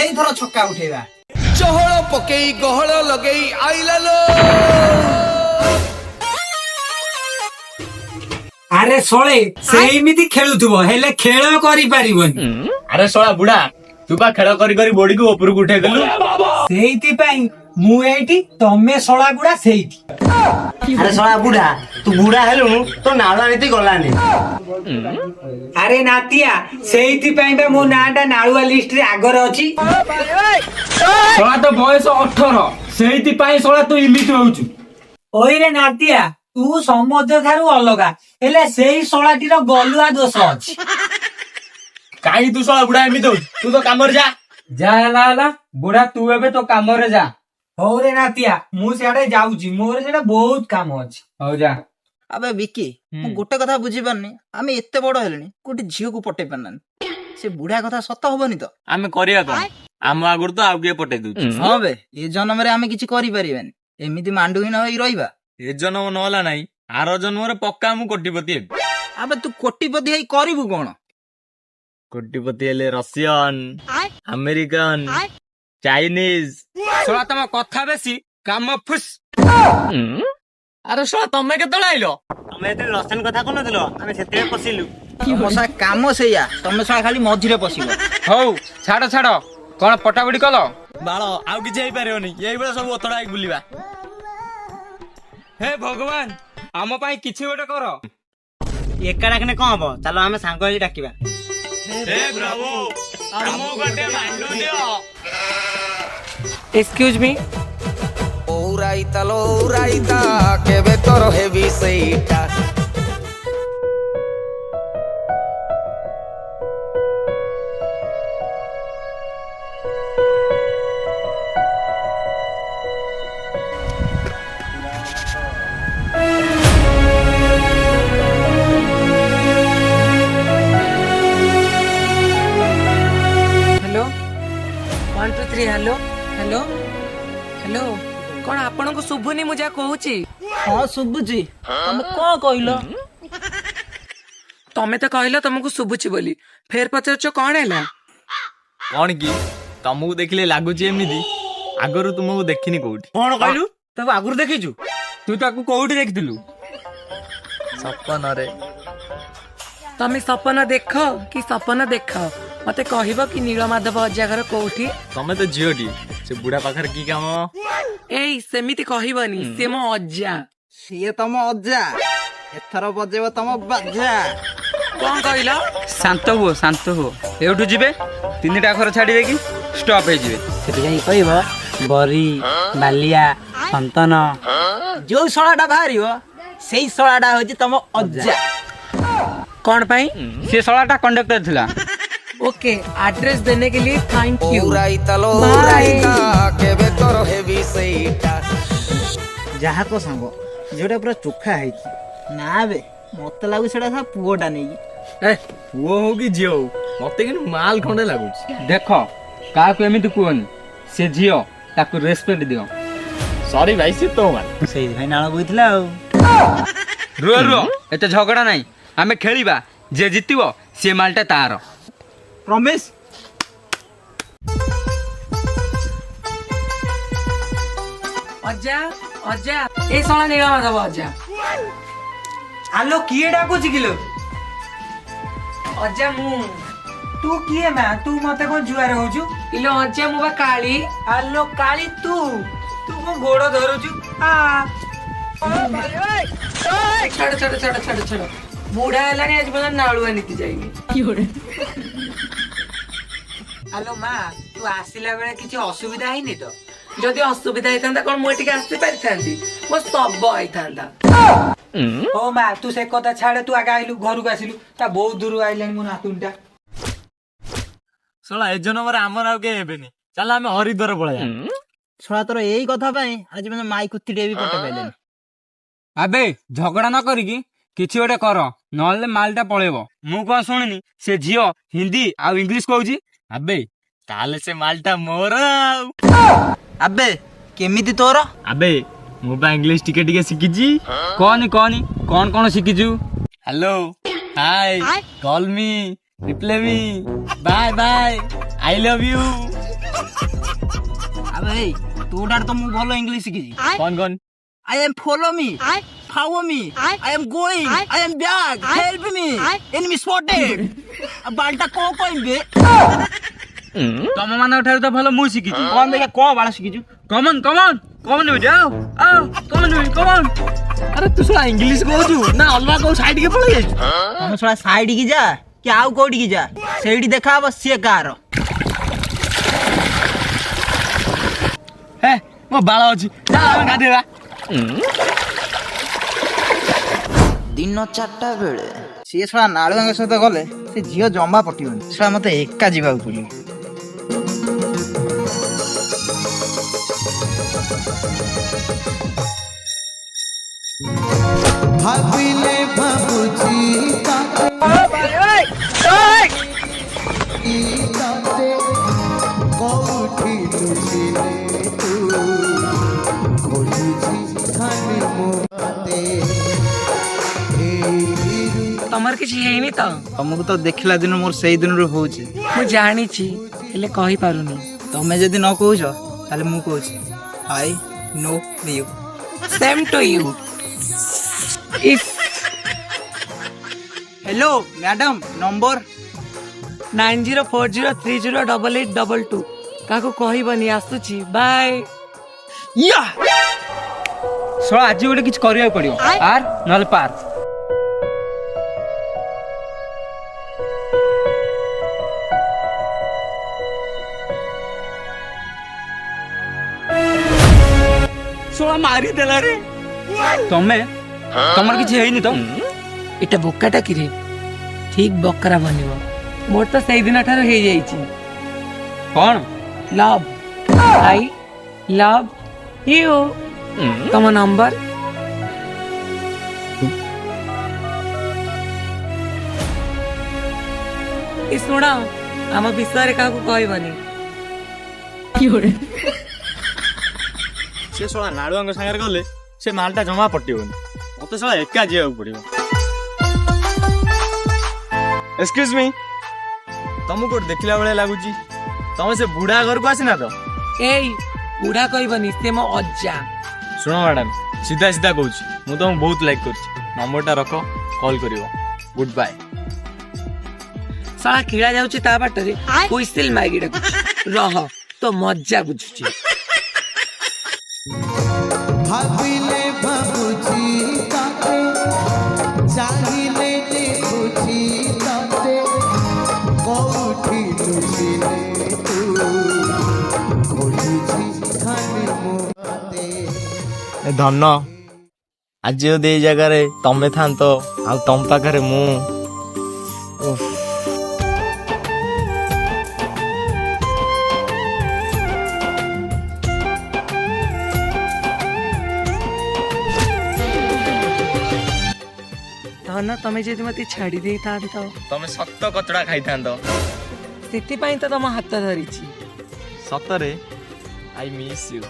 ଏଇଥର ଛକା ଉଠେଇବା। ଚହଳ ପକେଇ ଗହଳ ଲଗେଇ ଆଇଲା ଲୋ। ଆରେ ଶଳେ ସେମିତି ଖେଳୁଥିବ ହେଲେ ଖେଳ କରିପାରିବନି। ଆରେ ଶଳା ବୁଢା ତୁ ବା ଖେଳ କରି କରି ବଡିକୁ ଉପରକୁ ଉଠେଇଦେଲୁ। ସେଇଥିପାଇଁ ମୁଁ ଏଇଠି, ତମେ ଶଳା ଗୁଡା ସେଇଠି। ଆରେ ଶଳା ବୁଢା ତୁ ବୁଢା ହେଲୁଣୁ ତୋ ନାଳୁଆ ନୀତି ଗଲାନି। ଆରେ ନାତିଆ ସେଇଥିପାଇଁ ବା ମୋ ନାଁ ଟା ନାଳୁଆ ଲିଷ୍ଟରେ ଆଗରେ ଅଛି। ଶଳା ତ ବୟସ 18 ସେଇଥିପାଇଁ ଶଳା ତୁ ଏମିତି ହଉଛୁ। ଓଇରେ ନାତିଆ ତୁ ସମସ୍ତ ଠାରୁ ଅଲଗା, ହେଲେ ସେଇ ଶଳାଟିର ଗଲୁଆ ଦୋଷ ଅଛି। କାହିଁ ତୁ ଶଳା ବୁଢା ଏମିତି ହଉଛୁ? ତୁ ତ କାମରେ ଯା। ଯା ହେଲା ବୁଢା, ତୁ ଏବେ ତୋ କାମରେ ଯା। ହଉରେ ନାତିଆ ମୁଁ ସିଆଡେ ଯାଉଛି, ମୋର ସେଟା ବହୁତ କାମ ଅଛି। ହଉ ଯା। ଆବେ ବିକି, ମୁଁ ଗୋଟେ କଥା ବୁଝିପାରୁନି, ଆମେ ଏତେ ବଡ ହେଲେଣି କୋଉଠି ଝିଅକୁ ପଟେଇ ପାରୁନାହାନ୍ତି। ସେ ବୁଢା କଥା ସତ ହବନି ତ? ଆମେ କରିବା କଣ? ଆମ ଆଗରୁ ତ ଆଉ କିଏ ପଟେଇ ଦଉଛି। ହଁ ବେ, ଏ ଜନ୍ମରେ ଆମେ କିଛି କରିପାରିବାନି, ଏମିତି ମାଣ୍ଡୁହୀନ ହେଇ ରହିବା। ଏ ଜନ୍ମ ନହେଲା ନାଇଁ, ଆର ଜନ୍ମରେ ପକ୍କା ମୁଁ କୋଟିପତି ହେବି। ଆବେ ତୁ କୋଟିପତି ହେଇ କରିବୁ କଣ? କୋଟିପତି ହେଲେ ରସିଆନ, ଆମେରିକାନ, ଚାଇନିଜ। ଶଳା ତମ କଥା ବେଶୀ କାମ ଫୁସ୍। ଆରେ ଶଳା ତମେ କେତେବେଳେ ଆଇଲ? ତମେ ଯେତେବେଳେ ରସାୟନ କଥା କହୁନଥିଲ ଆମେ ସେଥିରେ ପଶିଲୁ। ମଶା କାମ ସେଇଆ, ତମେ ଶଳା ଖାଲି ମଝିରେ ପଶିବ। ହଉ ଛାଡ ଛାଡ, କଣ ପଟାପଟି କଲ? ବାଳ ଆଉ କିଛି ହେଇପାରିବନି, ଏଇଭଳିଆ ସବୁ ଅତଡା ହେଇକି ବୁଲିବା। ହେ ଭଗବାନ ଆମ ପାଇଁ କିଛି ଗୋଟେ କର। ଏକା ଡାକିନେ କଣ ହବ, ଚାଲ ଆମେ ସାଙ୍ଗ ହେଇକି ଡାକିବା। ହେ ପ୍ରଭୁ ଆମକୁ ଗୋଟେ ମାଣ୍ଡୁ ଦିଅ। ଏକ୍ସକ୍ୟୁଜ ମି। ଓରାଇତା ଲୋ ଓରାଇତା କେବେ ତୋର ହେବି ସେଇଟା। हेलो 1 2 3 हेलो हेलो हेलो कौन आपन को शुभुनी मुझे कहूची? ହଁ ଶୁଭୁଛି, ତମେ କଣ କହିଲ? तमे तो कहलो तुमको शुभुची बोली, फेर पचारछ कौन हैला? କଣ କି ତମକୁ ଦେଖିଲେ ଲାଗୁଛି ଏମିତି, ଆଗରୁ ତୁମକୁ ଦେଖିନି କୋଉଠି। କଣ କହିଲୁ? ତାକୁ ଆଗରୁ ଦେଖିଛୁ? ତୁ ତାକୁ କୋଉଠି ଦେଖିଥିଲୁ? ସପନରେ। तमे सपन देख कि सपन देख, मते कहबो कि नीलमाधव अजा घर कोठी? ତମେ ତ ଝିଅଟି, ସେ ବୁଢା ପାଖରେ କି କାମ? एई सेमिति कहबनी, से मो अजा। ସିଏ ତମ ଅଜା, ଏଥର ବଜେଇବ ତମ ବାଜା। कौन कहलो? ଶାନ୍ତ ହୁଅ ଏଉଠୁ ଯିବେ, 3ଟା ଘର ଛାଡି ଦେଇକି ଷ୍ଟପ୍ ହେଇଯିବେ। ସେଠି ଯାଇ କହିବ ବରି ବାଲିଆ ସନ୍ତନ। ଯୋଉ ଶଳାଟା ବାହାରିବ ସେଇ ଶଳାଟା ହଉଛି ତମ ଅଜା। कौन पाई? ସେ ଶଳାଟା କଣ୍ଡକ୍ଟର ଥିଲା। ओके, एड्रेस देने के लिए थैंक यू। ଓରାଇତା ଲୋ Bye. ଓରାଇତା କେବେ ତୋର ହେବି ସେଇଟା। ଯାହା କହ ସାଙ୍ଗ, ଝିଅଟା ପୁରା ଚୋଖା ହେଇଛି। ନା ବେ, ମତେ ଲାଗୁଛି ସେଟା ତା ପୁଅଟା ନେଇକି। ପୁଅ ହଉ କି ଝିଅ ହଉ, ମତେ କିନ୍ତୁ ମାଲ ଖଣ୍ଡେ ଲାଗୁଛି। ଦେଖ କାହାକୁ ଏମିତି କୁହନି, ସେ ଝିଅ, ତାକୁ ରେସ୍ପେକ୍ଟ ଦିଅ। ସରି ଭାଇ, ସେ ତୋ ମାଲ। ସେଇଥିପାଇଁ ନାଳ ବୋଇଥିଲା ଆଉ। ରୁହ ଏତେ ଝଗଡା ନାହିଁ, ଆମେ ଖେଳିବା, ଯିଏ ଜିତିବ ସେ ମାଲଟା ତାର। ପ୍ରମିସ୍? अजा अजा ए साला नीलमाधव अजा। ଆଲୋ କିଏ ଡାକୁଛି କିଲୋ? अजा मु ତୁ କିଏ ମା? ତୁ ମତେ କଣ ଜୁଆର ହଉଛୁ? इलो अजा मु बा काली। ଆଲୋ କାଳି ତୁ ମୋ ଗୋଡ ଧରୁଛୁ। छड़ छड़ छड़ छड़ छड़ बुढ़ा हेलानी आज पର୍ଯ୍ୟନ୍ତ नाळुआ नीति जाइनी। ଆଲୋ ମା ତୁ ଆସିଲା ବେଳେ କିଛି ଅସୁବିଧା ହେଇନି ତ? ଯଦି ଅସୁବିଧା ହେଇଥାନ୍ତା କଣ ମୁଁ ଏଠିକି ଆସି ପାରିଥାନ୍ତି? ମୋ ଶବ ହେଇଥାନ୍ତା। ହଉ ମା ତୁ ସେ କଥା ଛାଡେ, ତୁ ଆଗ ଆଇଲୁ, ଘରକୁ ଆସିଲୁ, ତା ବହୁତ ଦୂରରୁ ଆଇଲାଣି ମୋ ନାତୁଣିଟା। ଶଳା ଏ ଜନ୍ମରେ ଆମର ଆଉ କେହି ହେବେନି, ଚାଲ ଆମେ ହରିଦ୍ୱାର ପଳେଇବା। ଶଳା ତୋର ଏଇ କଥା ପାଇଁ ଆଜି ମାନେ ମାଇ କୁତିଟେ ବି ପଟେଇ ପାଇଲେନି। ଆବେ ଝଗଡା ନ କରିକି କିଛି ଗୋଟେ କର, ନହେଲେ ମାଲଟା ପଳେଇବ। ମୁଁ କଣ ଶୁଣିନି ସେ ଝିଅ ହିନ୍ଦୀ ଆଉ ଇଂଲିଶ କହୁଛି। ଆବେ ତାହେଲେ ସେ ମାଲଟା ମୋର ଆଉ। ଆବେ କେମିତି ତୋର? ଆବେ ମୁଁ ବା ଇଂଲିଶ ଟିକେ ଟିକେ ଶିଖିଛି। କହନି କଣ ଶିଖିଛୁ? Hello, hi, call me, reply me, bye bye, I love you. ଆବେ ତୋ ଠାରୁ ତ ମୁଁ ଭଲ ଇଂଲିଶ ଶିଖିଛି। कौन कौन I am follow me, follow me, I am going, I am back, help me, enemy spotted। ବାଲଟା କଣ କହିବେ? ତମ ମାନଙ୍କ ଠାରୁ ତ ଭଲ ମୁଁ ଶିଖିଛି। କଣ ଦେଖିଆ କଣ ବାଳ ଶିଖିଛୁ? କମନ କମନ କମନ ବେଟି ଆଉ କମନ ବେଟି କମନ। अरे तू सुना इंग्लिश कहू ना अलवा कहू साइड के पळे जाई ତମେ ଶଳା ସାଇଡ କି ଯା କି ଆଉ କୋଉଠିକି ଯା, ସେଇଠି ଦେଖା ହବ ସିଏ କାହାର। हे मो बाळ अछि जा हम गाधेबा। ଦିନ 4ଟା ବେଳେ ସିଏ ଶଳା ନାଳୁଆଙ୍କ ସହିତ ଗଲେ ସେ ଝିଅ ଜମା ପଟିବନି। ଶଳା ମତେ ଏକା ଯିବାକୁ ପଡିବ। ଭାବିଲେ ଭାବୁଛି ତାତେ କୋଉଠି ଲୁଚିଲେ ତୁ ଖୋଜୁଛି ଖାଲି ମୋତେ ତମର କିଛି ହେଇନି ତ? ତମକୁ ତ ଦେଖିଲା ଦିନ ମୋର ସେଇ ଦିନରୁ ହଉଛି। ମୁଁ ଜାଣିଛି ହେଲେ କହିପାରୁନି। ତମେ ଯଦି ନ କହୁଛ ତାହେଲେ ମୁଁ କହୁଛି I know you. Same to you. If hello madam number 9040308822 काको कहबनी आसुची बाय। ଶଳା ଆଜି ଗୋଟେ କିଛି କରିବାକୁ ପଡିବ ଆର ନହେଲେ ପାର। सोळा मारी देला रे। ତମେ ତମର କିଛି ହେଇନି ତ? ଏଟା ବୋକାଟା କିରେ ଠିକ ବକରା ବନିବ। ମୋର ତ ସେଇ ଦିନ ଠାରୁ ହେଇ ଯାଇଛି। କଣ ଲଭ ଆଇ ଲଭ ୟୁ। ତମ ନମ୍ବର ଶୁଣ ଆମ ବିଷୟରେ କାହାକୁ କହିବନି। ସେ ଶଳା ନାଳୁଆଙ୍କ ସାଙ୍ଗରେ ଗଲେ ସେ ମାଲଟା ଜମା ପଟିବନି। ମତେ ଶଳା ଏକା ଯିବାକୁ ପଡିବ। ଏକ୍ସକ୍ୟୁଜ मी ତମକୁ କୋଉଠି ଦେଖିଲା ଭଳିଆ ଲାଗୁଛି। ତମେ ସେ ବୁଢା ଘରକୁ ଆସିନା ତ? ଏଇ ବୁଢା କହିବନି ସେ ମୋ ଅଜା। ଶୁଣ ମ୍ୟାଡାମ ସିଧା ସିଧା କହୁଛି ମୁଁ ତମକୁ ବହୁତ ଲାଇକ୍ କରୁଛି। ନମ୍ବରଟା ରଖ କଲ୍ କରିବ। Good bye. ଶଳା କିଳା ଯାଉଛି ତା ବାଟରେ ହୁଇସିଲ ମାଇକି ଡାକୁଛି। ରହ ତ ମଜା ବୁଝୁଛି। ଭାବିଲେ ଭାବୁଛି ତାତେ ଚାହିଁଲେ ଦେଖୁଛି ତାତେ କୋଉଠି ଲୁଚିଲେ ତୁ ଖୋଜୁଛି ଖାଲି ମୋତେ। ଧନ ଆଜି ଯଦି ଏଇ ଜାଗାରେ ତମେ ଥାନ୍ତ ଆଉ ତମ ପାଖରେ ମୁଁ ଧନ ତମେ ଯଦି ମତେ ଛାଡି ଦେଇଥାନ୍ତ ତମେ ସତ କଚଡା ଖାଇଥାନ୍ତ। ସେଥିପାଇଁ ତ ତମ ହାତ ଧରିଛି। ସତରେ ଆଇ ମିସ୍ ୟୁ।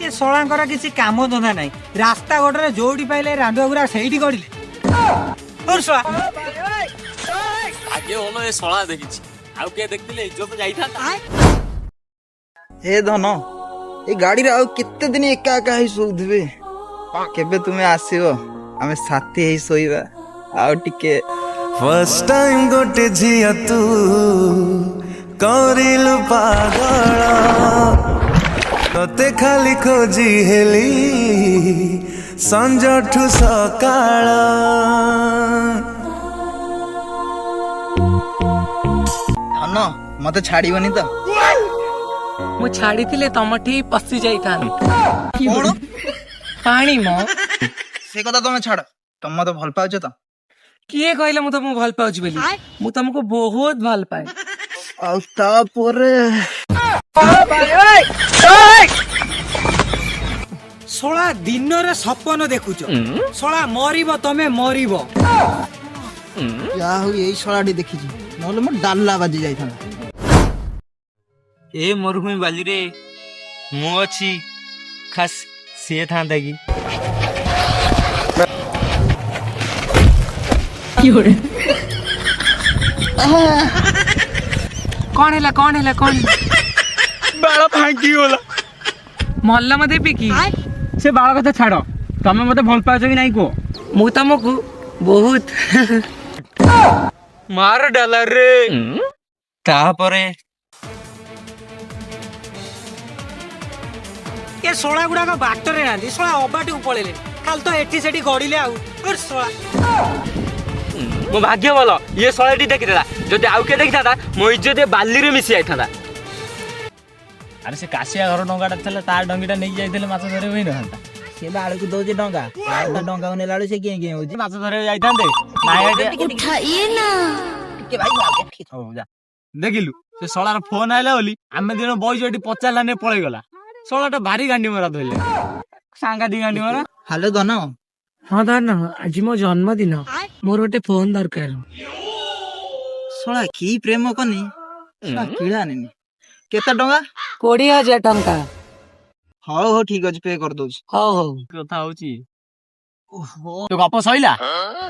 ଏ ଶଳାଙ୍କର କିଛି କାମ ଧନ୍ଦା ନାହିଁ। ରାସ୍ତା ଗୋଟରେ ଯୋଉଠି ପାଇଲେ ରାଣ୍ଡୁଆ ଗୁରା ସେଇଠି ଗଡିଲେ। ଶଳା ଆଗେ ଭଲ ଏ ଶଳା ଦେଖିଛି ଆଉ କିଏ ଦେଖିଥିଲେ ଇଜ୍ଜତ ଯାଇଥାନ୍ତା। ହେ ଧନ ଏ ଗାଡିରେ ଆଉ କେତେ ଦିନ ଏକା ଏକା ହେଇ ଶୋଉଥିବେ। କେବେ ତୁମେ ଆସିବ ଆମେ ସାଥି ହେଇ ଶୋଇବା ଆଉ ଟିକେ। ଫର୍ଷ୍ଟ ଟାଇମ୍ ଗୋଟେ ଝିଅ ତୁ କରିଲୁ ପାଗଳ ତତେ ଖାଲି ଖୋଜି ହେଲି ସଞ୍ଜଠୁ ସକାଳ। ଧନ ମତେ ଛାଡିବନି ତ? ମୁଁ ଛାଡିଥିଲେ ତମଠି ପଶି ଯାଇଥାନ୍ତି। କଣ ପାଣି ମ ସେ କଥା ତମେ ଛାଡ। ତମେ ମତେ ଭଲ ପାଉଛ ତ? କିଏ କହିଲେ ମୁଁ ତମକୁ ଭଲ ପାଉଛି ବୋଲି? ମୁଁ ତମକୁ ବହୁତ ଭଲ ପାଏ। ଆଉ ତାପରେ ଶଳା ଦିନରେ ସପନ ଦେଖୁଛ। ଶଳା ମରିବ ତମେ ମରିବ। ଯାହା ହଉ ଏଇ ଶଳାଟି ଦେଖିଛି, ନହେଲେ ମୋ ଡାଲା ବାଜି ଯାଇଥାନ୍ତା। ଏ ମରୁଭୂମି ବାଲିରେ ମୁଁ ଅଛି ଖାସ୍ ସିଏ ଥାନ୍ତା କି? କଣ ହେଲା କଣ ହେଲା କଣ ବାଳ ଭାଙ୍ଗି ଗଲା। ମଲ୍ଲ ମତେ ପିକି ସେ ବାଳ କଥା ଛାଡ, ତମେ ମତେ ଭଲ ପାଉଛ କି ନାଇଁ କୁହ? ମୁଁ ତମକୁ ବହୁତ ମାର ଡାଲାରେ। ତାପରେ ଏ ଶଳା ଗୁଡାକ ବାଟରେ ନାହାନ୍ତି, ଶଳା ଅବାଟକୁ ପଳେଇଲେ, ଖାଲି ତ ଏଠି ସେଠି ଗଡିଲେ ଆଉ। ଶଳା ମୋ ଭାଗ୍ୟ ଭଲ ଇଏ ଶଳେଟି ଦେଖିଥିଲା, ଯଦି ଆଉ କିଏ ଦେଖିଥାନ୍ତା ମୋ ଇଜ୍ଜତ ବାଲିରେ ମିଶି ଯାଇଥାନ୍ତା। ଆରେ ସେ କାଶିଆ ଘର ଡଙ୍ଗାଟା ଥିଲା, ତା ଡଙ୍ଗିଟା ନେଇକି ଯାଇଥିଲେ ମାଛ ଧରିବାକୁ ହେଇନଥାନ୍ତା। ସେ ବାଳକୁ ଦଉଛି ଡଙ୍ଗା, ତା ଡଙ୍ଗାକୁ ନେଲା ବେଳକୁ ସେ କିଏ ହଉଛି। ମାଛ ଧରିବାକୁ ଯାଇଥାନ୍ତେ ହଉ ଯା। ଦେଖିଲୁ ସେ ଶଳାର ଫୋନ ଆଇଲା ବୋଲି ଆମେ ଦିନ ବଇଛୁ ଏଠି ପଚାରିଲାନି ପଳେଇଗଲା। ଶଳାଟା ଭାରି ଗାଣ୍ଡି ମରା ଧରିଲେ, ସାଙ୍ଘାତିକ ଗାଣ୍ଡି ମରା। ହ୍ୟାଲୋ ଧନ, ହଁ ଧନ ଆଜି ମୋ ଜନ୍ମଦିନ, ମୋର ଗୋଟେ ଫୋନ ଦରକାର। ଶଳା କି ପ୍ରେମ କନି, ଶଳା କିଳା ନେନି। କେତେ ଟଙ୍କା? 20,000 ଟଙ୍କା। ହଉ ହଉ ଠିକ ଅଛି, ପେ କରିଦଉଛି। ହଉ ହଉ। କଥା ହଉଛି ତୋ ଗପ ସଇଲା?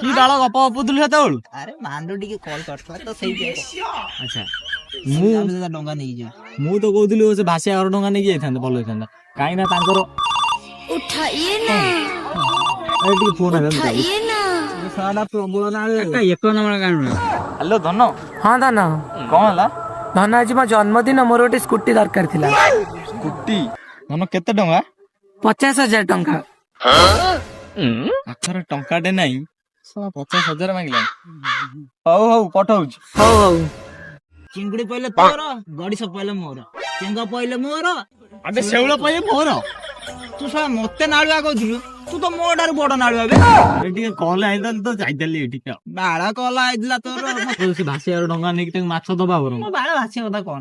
କି ଡାଳ ଗପ ଗପୁଥିଲୁ ସେତେବେଳୁ? ଆରେ ମାଣ୍ଡୁ ଟିକେ କଲ୍ କରିଥିଲା ତ ସେଇ ଆଚ୍ଛା ଡଙ୍ଗା ନେଇକି ଯିବା। ମୁଁ ତ କହୁଥିଲି ସେ ଭାସିଆ ଘର ଡଙ୍ଗା ନେଇକି ଯାଇଥାନ୍ତେ, ଭଲ ହେଇଥାନ୍ତା। କାହିଁକି ନା ତାଙ୍କର ଟିକେ ଫୋନ ହ୍ୟାଲୋ ଧନ, ହଁ ଧନ, କଣ ହେଲା? ଧନ ଆଜି ମୋ ଜନ୍ମଦିନ, ମୋର ଗୋଟେ ସ୍କୁଟି ଦରକାର ଥିଲା। ସ୍କୁଟି? ଧନ କେତେ ଟଙ୍କା? 50,000 ଟଙ୍କା। ପାଖରେ ଟଙ୍କାଟେ ନାହିଁ, 50,000 ମାଗିଲାଣି। ହଉ ହଉ ପଠଉଛି। ହଉ ହଉ। ଚିଙ୍ଗୁଡି ପଇଲେ ତୋର, ଗଡିଶ ପଇଲେ ମୋର, ଚେଙ୍ଗ ପଇଲେ ମୋର। ଆବେ ଶେଉଳ ପାଇଁ ମୋର। ତୁ ଶଳା ମତେ ନାଳୁଆ କହୁଥିଲୁ, ତୁ ତ ମୋ ଠାରୁ ବଡ ନାଳୁଆ ବେ। ଟିକେ କଲ ଆଇଥାନ୍ତି ତ ଯାଇଥିଲି ଏଠିକି ଆଉ। ବାଳ କଲା ହେଇଥିଲା ତୋର। ସେ ଭାସିଆ ଘର ଡଙ୍ଗା ନେଇକି ତାଙ୍କୁ ମାଛ ଦବା ବରଂ। ମୋ ବାଳ ଭାସିବା କଥା କଣ?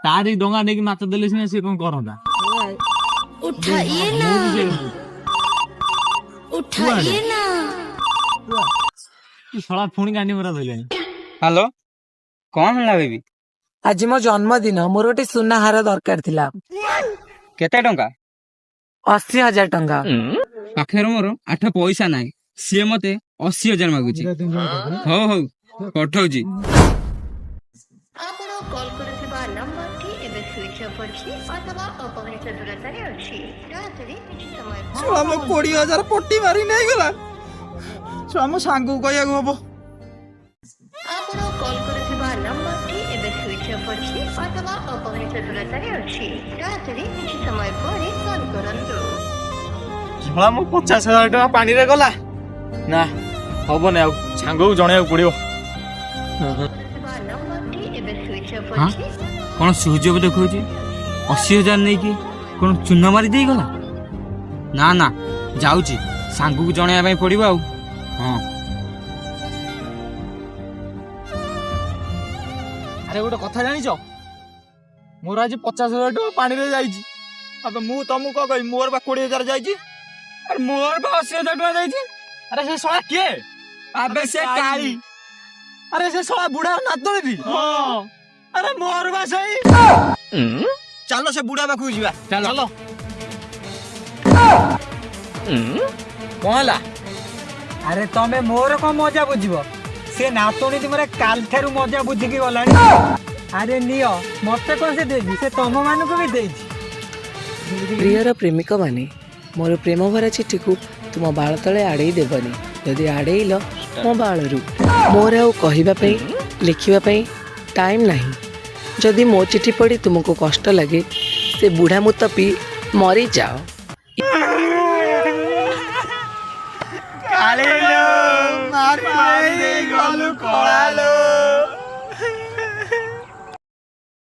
ତାରି ଡଙ୍ଗା ନେଇକି ମାଛ ଦେଲେ ସିନା ସିଏ କଣ କରନ୍ତା। ଶଳା ପୁଣି ଗାଣ୍ଡି ମରା ଧରିଲାଣି। ହ୍ୟାଲୋ, କଣ ହେଲା ବେବି? ଆଜି ମୋ ଜନ୍ମଦିନ, ମୋର ଗୋଟେ ସୁନା ହାର ଦରକାର ଥିଲା। କେତେ ଟଙ୍କା? 80,000 ଟଙ୍କା। ପାଖରେ ମୋର 8 ପଇସା ନାହିଁ, ସିଏ ମତେ 80,000 ମାଗୁଛି। ହଉ ହଉ ପଠଉଛି। ଆପଣ କଲ୍ କରୁଥିବା ନମ୍ବରଟି ଏବେ ସୁଇଚ୍ ଅଫ୍ ଅଛି ଅଥବା ଅପହୃତ ଦୂରତାରେ ଅଛି। ଦୟାକରି କିଛି ସମୟ ଶଳା ମୋ 20,000 ପଟି ମାରି ନେଇଗଲା। ଶଳା ମୋ ସାଙ୍ଗକୁ କହିବାକୁ ହବ। ଆପଣ କଲ୍ କରୁଥିବା ନମ୍ବରଟି ଏବେ ସୁଇଚ୍ ଅଫ୍ ଅଛି ଅଥବା ଅପହୃତ ଦୂରତାରେ ଅଛି। ଦୟାକରି କିଛି ସମୟ ପରେ କଲ୍ କରନ୍ତୁ। ଶଳା ମୋ 50,000 ଟଙ୍କା ପାଣିରେ ଗଲା। ନା ହବନି, ଆଉ ସାଙ୍ଗକୁ ଜଣେଇବାକୁ ପଡିବ। କରୁଥିବା ନମ୍ବରଟି ଏବେ ସୁଇଚ୍ ଅଫ୍ ହଁ? ଅଛି। କଣ ସୁଯୋଗ ଦେଖଉଛି? 80,000 ନେଇକି କଣ ଚୂନ ମାରି ଦେଇଗଲା? ନା ନା, ଯାଉଛି ସାଙ୍ଗକୁ ଜଣେଇବା ପାଇଁ ପଡିବ ଆଉ। ହଁ ଆରେ ଗୋଟେ କଥା ଜାଣିଛ, ମୋର ଆଜି 50,000 ଟଙ୍କା ପାଣିରେ ଯାଇଛି। ଆବେ ମୁଁ ତମକୁ କଣ କହିବି, ମୋର ବା 20,000 ଯାଇଛି। ଆରେ ମୋର ବା 80,000 ଟଙ୍କା ଯାଇଛି। ଆରେ ସେ ଶଳା କିଏ? ଆବେ ସେ କାଳି। ଆରେ ସେ ଶଳା ବୁଢା ନାତୁଣୀ। ହଁ ଆରେ ମୋର ବା ସେଇ। ଚାଲ ସେ ବୁଢା ପାଖକୁ ଯିବା। ଚାଲ। କଣ ହେଲା? ଆରେ ତମେ ମୋର କଣ ମଜା ବୁଝିବ, ସେ ନାତୁଣୀ ତୁମର କାଲଠାରୁ ମଜା ବୁଝିକି ଗଲାଣି। ଆରେ ନିଅ, ମତେ କଣ ସେ ଦେଇଛି, ସେ ତମ ମାନଙ୍କୁ ବି ଦେଇଛି। ପ୍ରିୟର ପ୍ରେମିକ ମାନେ, ମୋର ପ୍ରେମ ଭରା ଚିଠିକୁ ତୁମ ବାଳ ତଳେ ଆଡ଼େଇ ଦେବନି। ଯଦି ଆଡ଼େଇଲ ମୋ ବାଳରୁ, ମୋର ଆଉ କହିବା ପାଇଁ ଲେଖିବା ପାଇଁ ଟାଇମ୍ ନାହିଁ। ଯଦି ମୋ ଚିଠି ପଢ଼ି ତୁମକୁ କଷ୍ଟ ଲାଗେ, ସେ ବୁଢ଼ା ମୁତ ପିଇ ମରିଯାଅ। ମାରି ଦେଇ ଗଲୁ କଳାଲୋ।